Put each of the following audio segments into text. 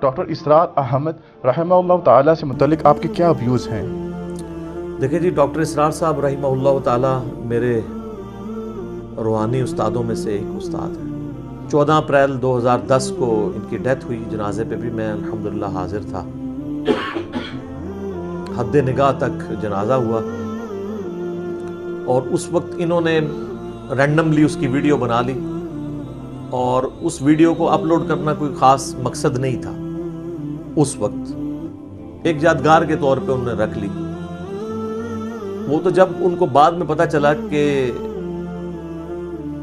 Doctor اسرار احمد رحمہ اللہ تعالیٰ سے متعلق آپ کے کیا ویوز ہیں؟ دیکھیں جی، ڈاکٹر اسرار صاحب رحمہ اللہ تعالیٰ میرے روحانی استادوں میں سے ایک استاد ہیں۔ 14 اپریل 2010 کو ان کی ڈیتھ ہوئی، جنازے پہ بھی میں الحمدللہ حاضر تھا۔ حد نگاہ تک جنازہ ہوا اور اس وقت انہوں نے رینڈملی اس کی ویڈیو بنا لی اور اس ویڈیو کو اپلوڈ کرنا کوئی خاص مقصد نہیں تھا۔ اس وقت ایک یادگار کے طور پہ انہوں نے رکھ لی۔ وہ تو جب ان کو بعد میں پتہ چلا کہ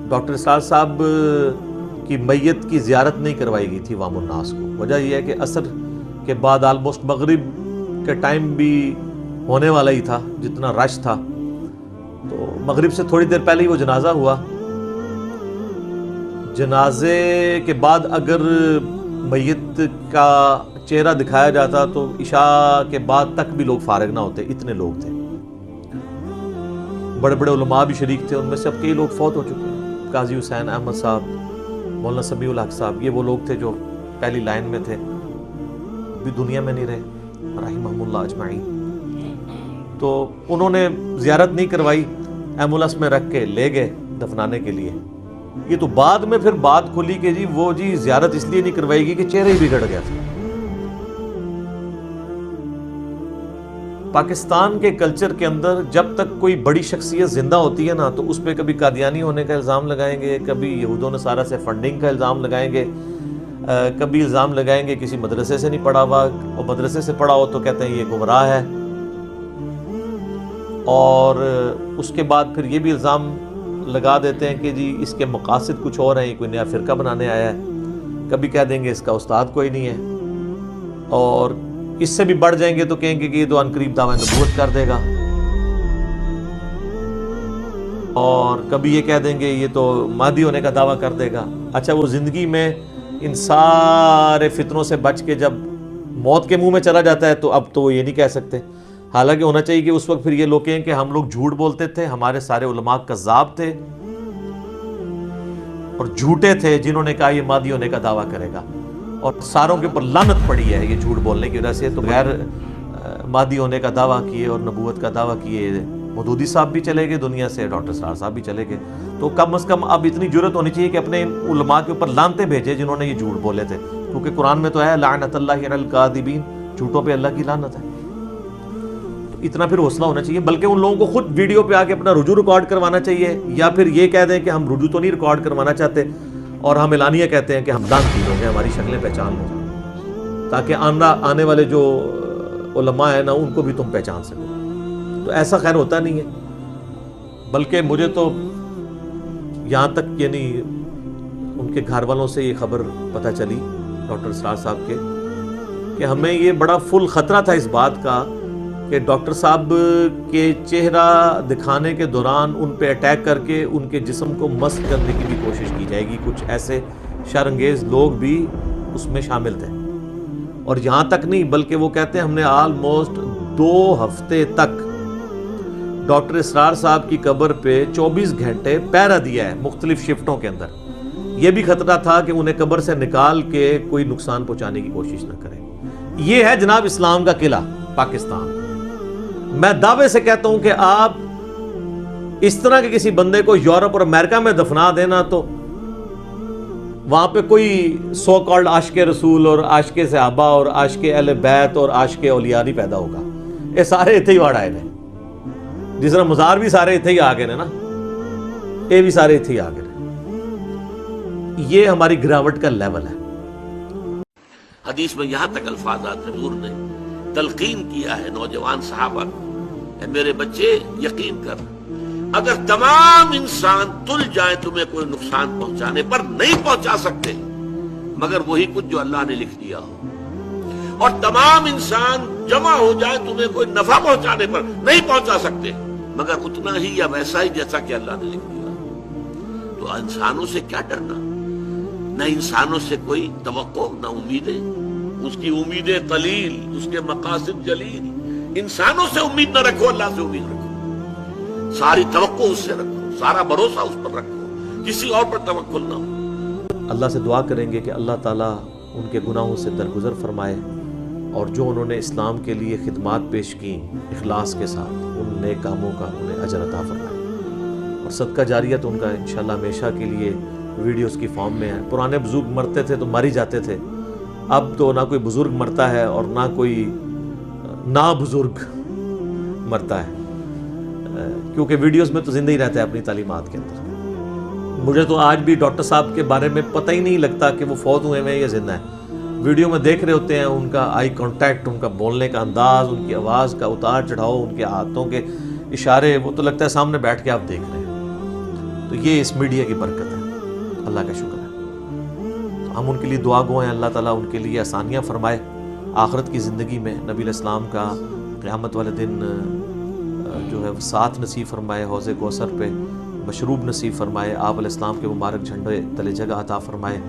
ڈاکٹر اسرار صاحب کی میت کی زیارت نہیں کروائی گئی تھی عوام الناس کو، وجہ یہ ہے کہ عصر کے بعد آلموسٹ مغرب کے ٹائم بھی ہونے والا ہی تھا، جتنا رش تھا، تو مغرب سے تھوڑی دیر پہلے ہی وہ جنازہ ہوا۔ جنازے کے بعد اگر میت کا چہرہ دکھایا جاتا تو عشاء کے بعد تک بھی لوگ فارغ نہ ہوتے، اتنے لوگ تھے۔ بڑے بڑے علماء بھی شریک تھے، ان میں سے اب کئی لوگ فوت ہو چکے ہیں۔ قاضی حسین احمد صاحب، مولانا سمیع الحق صاحب، یہ وہ لوگ تھے جو پہلی لائن میں تھے، بھی دنیا میں نہیں رہے، رحمہم اللہ اجمعین۔ تو انہوں نے زیارت نہیں کروائی، ایمبولینس میں رکھ کے لے گئے دفنانے کے لیے۔ یہ تو بعد میں پھر بات کھلی کہ جی وہ جی زیارت اس لیے نہیں کروائی گئی کہ چہرہ ہی بگڑ گیا تھا۔ پاکستان کے کلچر کے اندر جب تک کوئی بڑی شخصیت زندہ ہوتی ہے نا تو اس پہ کبھی قادیانی ہونے کا الزام لگائیں گے، کبھی یہود و نصارہ سے فنڈنگ کا الزام لگائیں گے، کبھی الزام لگائیں گے کسی مدرسے سے نہیں پڑھا ہوا، اور مدرسے سے پڑھا ہو تو کہتے ہیں یہ گمراہ ہے، اور اس کے بعد پھر یہ بھی الزام لگا دیتے ہیں کہ جی اس کے مقاصد کچھ اور ہیں، کوئی نیا فرقہ بنانے آیا ہے۔ کبھی کہہ دیں گے اس کا استاد کوئی نہیں ہے، اور اس سے بھی بڑھ جائیں گے تو کہیں گے کہ یہ تو عنقریب دعویٰ نبوت کر دے گا، اور کبھی یہ کہہ دیں گے یہ تو مہدی ہونے کا دعویٰ کر دے گا۔ اچھا، وہ زندگی میں ان سارے فتنوں سے بچ کے جب موت کے منہ میں چلا جاتا ہے تو اب تو وہ یہ نہیں کہہ سکتے۔ حالانکہ ہونا چاہیے کہ اس وقت پھر یہ لوگ کہیں کہ ہم لوگ جھوٹ بولتے تھے، ہمارے سارے علماء کذاب تھے اور جھوٹے تھے جنہوں نے کہا یہ مہدی ہونے کا دعویٰ کرے گا، اور ساروں کے اوپر لعنت پڑی ہے یہ جھوٹ بولنے کی وجہ سے۔ تو غیر مہدی ہونے کا دعویٰ کیے اور نبوت کا دعویٰ کیے مودودی صاحب بھی چلے گئے دنیا سے، ڈاکٹر اسرار صاحب بھی چلے گئے۔ تو کم از کم اب اتنی جرت ہونی چاہیے کہ اپنے علماء کے اوپر لعنتیں بھیجے جنہوں نے یہ جھوٹ بولے تھے، کیونکہ قرآن میں تو ہے لعنت اللہ علی الکاذبین، جھوٹوں پہ اللہ کی لعنت ہے۔ اتنا پھر حوصلہ ہونا چاہیے، بلکہ ان لوگوں کو خود ویڈیو پہ آ کے اپنا رجوع ریکارڈ کروانا چاہیے، یا پھر یہ کہہ دیں کہ ہم رجوع تو نہیں ریکارڈ کروانا چاہتے اور ہم اعلانیہ کہتے ہیں کہ ہم لعنتی لوگ ہیں، ہماری شکلیں پہچان لو، تاکہ آنے والے جو علماء ہیں نا ان کو بھی تم پہچان سکو۔ تو ایسا خیر ہوتا نہیں ہے، بلکہ مجھے تو یہاں تک یعنی ان کے گھر والوں سے یہ خبر پتہ چلی ڈاکٹر اسرار صاحب کے کہ ہمیں یہ بڑا فل خطرہ تھا اس بات کا کہ ڈاکٹر صاحب کے چہرہ دکھانے کے دوران ان پہ اٹیک کر کے ان کے جسم کو مسخ کرنے کی بھی کوشش کی جائے گی۔ کچھ ایسے شرانگیز لوگ بھی اس میں شامل تھے، اور یہاں تک نہیں بلکہ وہ کہتے ہیں ہم نے آلموسٹ 2 ہفتے تک ڈاکٹر اسرار صاحب کی قبر پہ 24 گھنٹے پہرا دیا ہے مختلف شفٹوں کے اندر۔ یہ بھی خطرہ تھا کہ انہیں قبر سے نکال کے کوئی نقصان پہنچانے کی کوشش نہ کریں۔ یہ ہے جناب اسلام کا قلعہ پاکستان۔ میں دعوے سے کہتا ہوں کہ آپ اس طرح کے کسی بندے کو یورپ اور امریکہ میں دفنا دینا تو وہاں پہ کوئی سو کالڈ عاشق رسول اور عاشق صحابہ اور عاشق اہل بیت اور عاشق اولیاء نہیں پیدا ہوگا۔ یہ سارے اتنے ہی وڑ آئے ہیں، جس طرح مزار بھی سارے اتنے ہی آ گئے نا، یہ بھی سارے اتنے ہی آ گئے۔ یہ ہماری گراوٹ کا لیول ہے۔ حدیث میں یہاں تک الفاظات حضور نے تلقین کیا ہے نوجوان صحابہ کو، اے میرے بچے یقین کر، اگر تمام انسان تل جائیں تمہیں کوئی نقصان پہنچانے پر نہیں پہنچا سکتے مگر وہی کچھ جو اللہ نے لکھ دیا ہو، اور تمام انسان جمع ہو جائے تمہیں کوئی نفع پہنچانے پر نہیں پہنچا سکتے مگر اتنا ہی یا ویسا ہی جیسا کہ اللہ نے لکھ دیا۔ تو انسانوں سے کیا ڈرنا، نہ انسانوں سے کوئی توقع نہ امیدیں، اس کی امیدیں قلیل، اس کے مقاصد جلیل۔ انسانوں سے امید نہ رکھو، اللہ سے امید رکھو، ساری توقع اس سے رکھو، سارا بھروسہ اس پر رکھو، کسی اور پر توکل نہ ہو۔ اللہ سے دعا کریں گے کہ اللہ تعالیٰ ان کے گناہوں سے درگزر فرمائے، اور جو انہوں نے اسلام کے لیے خدمات پیش کی اخلاص کے ساتھ، ان نیک کاموں کا انہیں اجر عطا فرمائے، اور صدقہ جاریہ تو ان کا انشاءاللہ ہمیشہ کے لیے ویڈیوز کی فارم میں ہے۔ پرانے بزرگ مرتے تھے تو مر ہی جاتے تھے، اب تو نہ کوئی بزرگ مرتا ہے اور نہ کوئی نا بزرگ مرتا ہے، کیونکہ ویڈیوز میں تو زندہ ہی رہتا ہے اپنی تعلیمات کے اندر۔ مجھے تو آج بھی ڈاکٹر صاحب کے بارے میں پتہ ہی نہیں لگتا کہ وہ فوت ہوئے ہیں یا زندہ ہیں۔ ویڈیو میں دیکھ رہے ہوتے ہیں ان کا آئی کانٹیکٹ، ان کا بولنے کا انداز، ان کی آواز کا اتار چڑھاؤ، ان کے ہاتھوں کے اشارے، وہ تو لگتا ہے سامنے بیٹھ کے آپ دیکھ رہے ہیں۔ تو یہ اس میڈیا کی برکت ہے، اللہ کا شکر ہے۔ تو ہم ان کے لیے دعا گو ہیں، اللہ تعالیٰ ان کے لیے آسانیاں فرمائے آخرت کی زندگی میں، نبی علیہ السلام کا قیامت والے دن جو ہے وہ ساتھ نصیب فرمائے، حوض کوثر پہ مشروب نصیب فرمائے، آپ علیہ السلام کے مبارک جھنڈے تلے جگہ عطا فرمائے،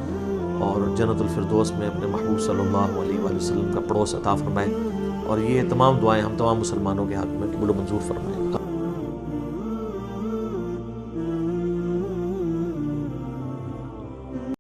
اور جنت الفردوس میں اپنے محبوب صلی اللہ علیہ وآلہ وسلم کا پڑوس عطا فرمائے، اور یہ تمام دعائیں ہم تمام مسلمانوں کے حق میں قبول و منظور فرمائے۔